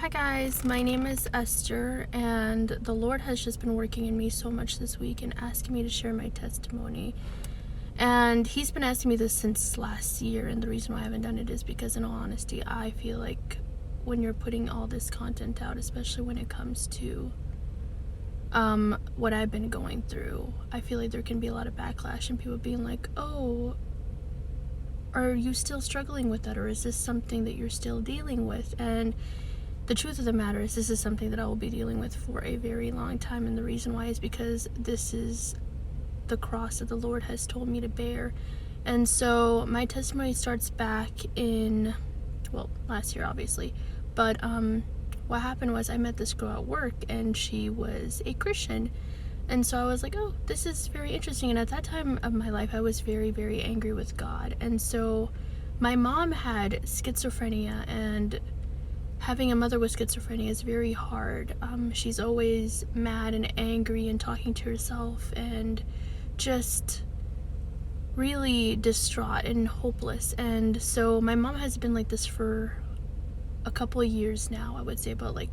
Hi guys, my name is Esther, and the Lord has just been working in me so much this week and asking me to share my testimony. And He's been asking me this since last year, and the reason why I haven't done it is because, in all honesty, I feel like when you're putting all this content out, especially when it comes to what I've been going through, I feel like there can be a lot of backlash and people being like, oh, are you still struggling with that, or is this something that you're still dealing with? And the truth of the matter is, this is something that I will be dealing with for a very long time, and the reason why is because this is the cross that the Lord has told me to bear. And so my testimony starts back in, well, last year obviously, but what happened was I met this girl at work and she was a Christian, and so I was like, oh, this is very interesting. And at that time of my life, I was very, very angry with God. And so my mom had schizophrenia, and having a mother with schizophrenia is very hard. She's always mad and angry and talking to herself and just really distraught and hopeless. And so my mom has been like this for a couple of years now. I would say about like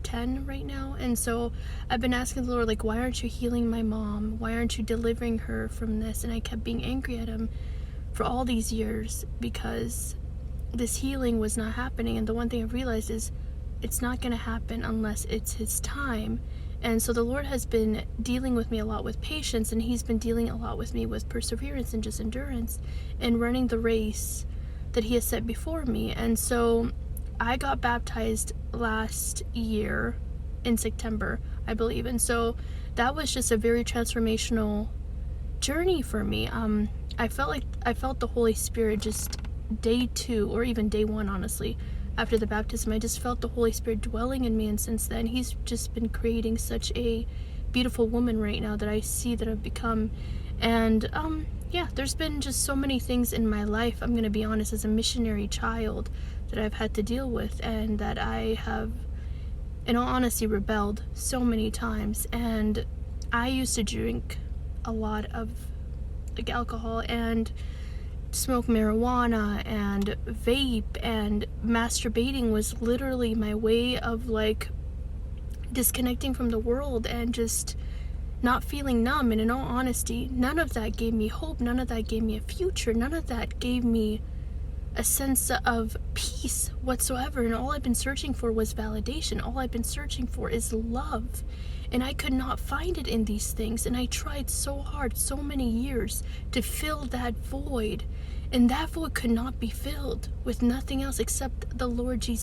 10 right now. And so I've been asking the Lord, like, why aren't you healing my mom? Why aren't you delivering her from this? And I kept being angry at him for all these years because this healing was not happening. And the one thing I've realized is it's not going to happen unless it's His time. And so the Lord has been dealing with me a lot with patience, and He's been dealing a lot with me with perseverance and just endurance and running the race that He has set before me. And so I got baptized last year in September, I believe. And so that was just a very transformational journey for me. I felt the Holy Spirit just day 2, or even day 1, honestly, after the baptism. I just felt the Holy Spirit dwelling in me, and since then He's just been creating such a beautiful woman right now that I see that I've become. And yeah, there's been just so many things in my life, I'm gonna be honest, as a missionary child, that I've had to deal with, and that I have, in all honesty, rebelled so many times. And I used to drink a lot of like alcohol and smoke marijuana and vape, and masturbating was literally my way of like disconnecting from the world and just not feeling numb. And in all honesty, none of that gave me hope, none of that gave me a future, none of that gave me a sense of peace whatsoever. And all I've been searching for was validation. All I've been searching for is love, and I could not find it in these things. And I tried so hard, so many years, to fill that void, and that void could not be filled with nothing else except the Lord Jesus.